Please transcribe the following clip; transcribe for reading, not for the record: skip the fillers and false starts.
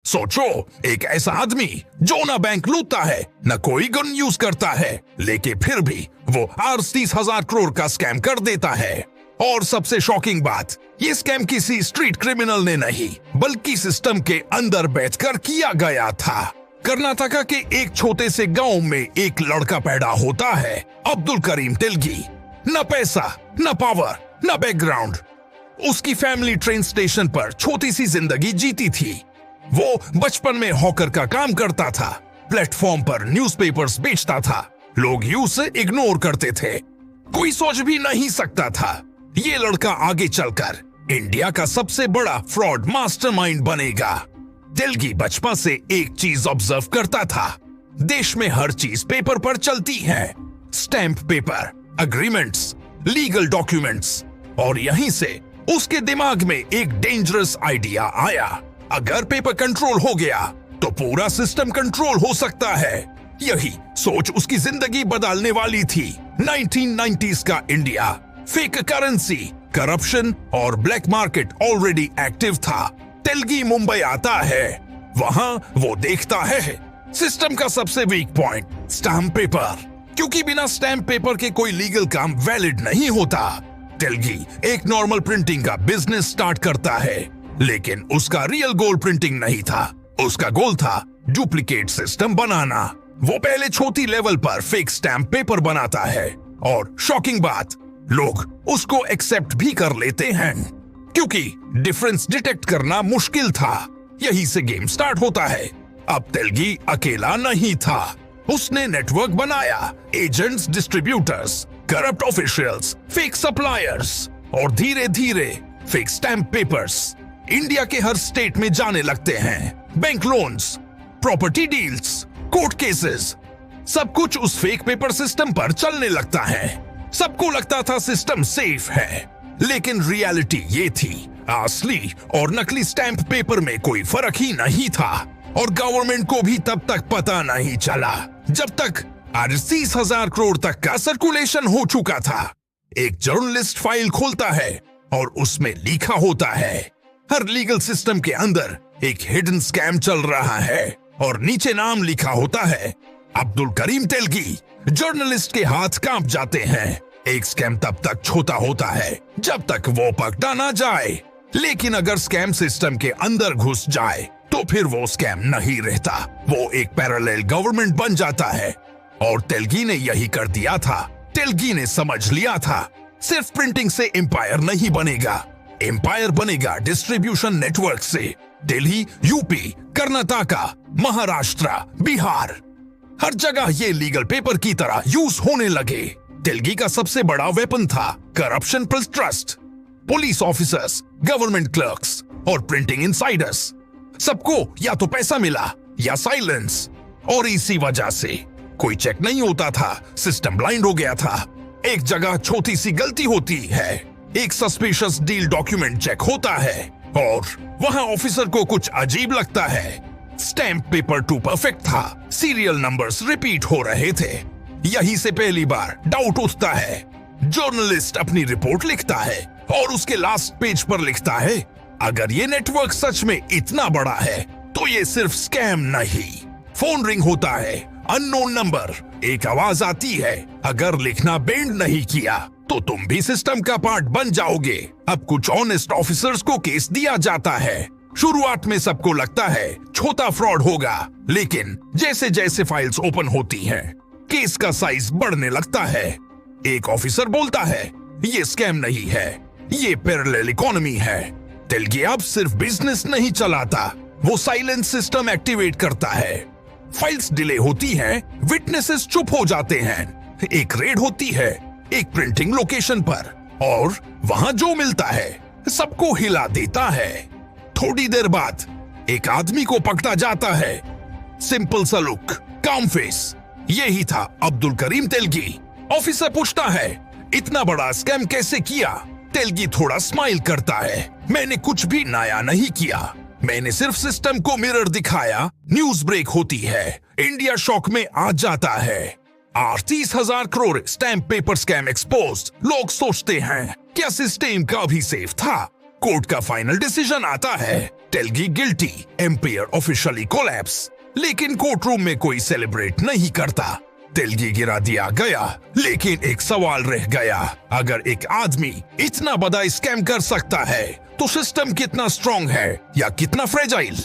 सोचो, एक ऐसा आदमी जो ना बैंक लूटता है, न कोई गन यूज करता है, लेकिन फिर भी वो 30,000 करोड़ का स्कैम कर देता है। और सबसे शॉकिंग बात, ये स्कैम किसी स्ट्रीट क्रिमिनल ने नहीं, बल्कि सिस्टम के अंदर बैठकर किया गया था। कर्नाटका के एक छोटे से गांव में एक लड़का पैदा होता है, अब्दुल करीम तेलगी। न पैसा, न पावर, न बैकग्राउंड। उसकी फैमिली ट्रेन स्टेशन पर छोटी सी जिंदगी जीती थी। वो बचपन में हॉकर का काम करता था, प्लेटफॉर्म पर न्यूज़पेपर्स बेचता था। लोग यूं से इग्नोर करते थे। कोई सोच भी नहीं सकता था ये लड़का आगे चलकर इंडिया का सबसे बड़ा फ्रॉड मास्टरमाइंड बनेगा। तेलगी बचपन से एक चीज ऑब्जर्व करता था, देश में हर चीज पेपर पर चलती है, stamp paper, agreements, legal documents. और यहीं से उसके दिमाग में एक डेंजरस आइडिया आया, अगर पेपर कंट्रोल हो गया तो पूरा सिस्टम कंट्रोल हो सकता है। यही सोच उसकी जिंदगी बदलने वाली थी। 1990s का इंडिया, फेक करेंसी, करप्शन और ब्लैक मार्केट ऑलरेडी एक्टिव था। तेलगी मुंबई आता है, वहां वो देखता है सिस्टम का सबसे वीक पॉइंट, स्टैम्प पेपर, क्योंकि बिना स्टैम्प पेपर के कोई लीगल काम वैलिड नहीं होता। तेलगी एक नॉर्मल प्रिंटिंग का बिजनेस स्टार्ट करता है, लेकिन उसका रियल गोल प्रिंटिंग नहीं था। उसका गोल था डुप्लीकेट सिस्टम बनाना। वो पहले छोटी लेवल पर फेक स्टैम्प पेपर बनाता है, और शॉकिंग बात, लोग उसको एक्सेप्ट भी कर लेते हैं, क्योंकि डिफरेंस डिटेक्ट करना मुश्किल था। यही से गेम स्टार्ट होता है। अब तेलगी अकेला नहीं था, उसने नेटवर्क बनाया, agents, distributors, corrupt officials, fake suppliers, और धीरे धीरे फेक स्टैम्प पेपर्स इंडिया के हर स्टेट में जाने लगते हैं। Bank loans, property deals, court cases, सब कुछ उस फेक पेपर सिस्टम पर चलने लगता है। सबको लगता था सिस्टम सेफ है, लेकिन रियलिटी ये थी, असली और नकली स्टैंप पेपर में कोई फर्क ही नहीं था। और गवर्नमेंट को भी तब तक पता नहीं चला, जब तक 30,000 करोड़ तक का सर्कुलेशन हो चुका था। एक जर्नलिस्ट फाइल खोलता है और उसमें लिखा होता है, हर लीगल सिस्टम के अंदर एक हिडन स्कैम चल रहा है, और नीचे नाम लिखा होता है अब्दुल करीम तेलगी। जर्नलिस्ट के हाथ कांप जाते हैं। एक स्कैम तब तक छोटा होता है जब तक वो पकड़ा ना जाए, लेकिन अगर स्कैम सिस्टम के अंदर घुस जाए तो फिर वो स्कैम नहीं रहता, वो एक पैरेलल गवर्नमेंट बन जाता है। और तेलगी ने यही कर दिया था। तेलगी ने समझ लिया था, सिर्फ प्रिंटिंग से एम्पायर नहीं बनेगा, एम्पायर बनेगा डिस्ट्रीब्यूशन नेटवर्क से। दिल्ली, यूपी, कर्नाटका, महाराष्ट्र, बिहार, हर जगह ये लीगल पेपर की तरह यूज होने लगे। तेलगी का सबसे बड़ा वेपन था corruption plus trust. Police officers, government clerks और प्रिंटिंग इनसाइडर्स, सबको या तो पैसा मिला या साइलेंस। और इसी वजह से कोई चेक नहीं होता था, सिस्टम ब्लाइंड हो गया था। एक जगह छोटी सी गलती होती है, एक सस्पिशियस डील डॉक्यूमेंट चेक होता है, और वहां ऑफिसर को कुछ अजीब लगता है। स्टैम्प पेपर टू परफेक्ट था, सीरियल नंबर्स रिपीट हो रहे थे। यही से पहली बार डाउट उठता है। जर्नलिस्ट अपनी रिपोर्ट लिखता है और उसके लास्ट पेज पर लिखता है, अगर ये नेटवर्क सच में इतना बड़ा है तो ये सिर्फ स्कैम नहीं। फोन रिंग होता है, अननोन नंबर, एक आवाज आती है, अगर लिखना बेंड नहीं किया तो तुम भी सिस्टम का पार्ट बन जाओगे। अब कुछ ऑनेस्ट ऑफिसर्स को केस दिया जाता है। शुरुआत में सबको लगता है छोटा फ्रॉड होगा, लेकिन जैसे जैसे फाइल्स ओपन होती हैं, केस का साइज बढ़ने लगता है। एक ऑफिसर बोलता है, ये स्कैम नहीं है, ये पैरेलल इकोनॉमी है। तेलगी अब सिर्फ बिजनेस नहीं चलाता, वो साइलेंस सिस्टम एक्टिवेट करता है। फाइल्स डिले होती हैं, विटनेसेस चुप हो जाते हैं। एक रेड होती है एक प्रिंटिंग लोकेशन पर, और वहां जो मिलता है सबको हिला देता है। थोड़ी देर बाद एक आदमी को पकड़ा जाता है, सिंपल सा लुक, काम फेस, यही था अब्दुल करीम तेलगी। ऑफिसर पूछता है, इतना बड़ा स्कैम कैसे किया? तेलगी थोड़ा स्माइल करता है, मैंने कुछ भी नया नहीं किया, मैंने सिर्फ सिस्टम को मिरर दिखाया। न्यूज ब्रेक होती है, इंडिया शॉक में आ जाता है। 30,000 crore stamp paper scam exposed. लोग सोचते हैं क्या सिस्टम का भी सेफ था? कोर्ट का फाइनल डिसीजन आता है, टेलगी गिल्टी, एम्पायर ऑफिशियली कोलैप्स। लेकिन कोर्ट रूम में कोई सेलिब्रेट नहीं करता। तेलगी गिरा दिया गया, लेकिन एक सवाल रह गया। अगर एक आदमी इतना बड़ा स्कैम कर सकता है तो सिस्टम कितना स्ट्रॉन्ग है या कितना फ्रेजाइल?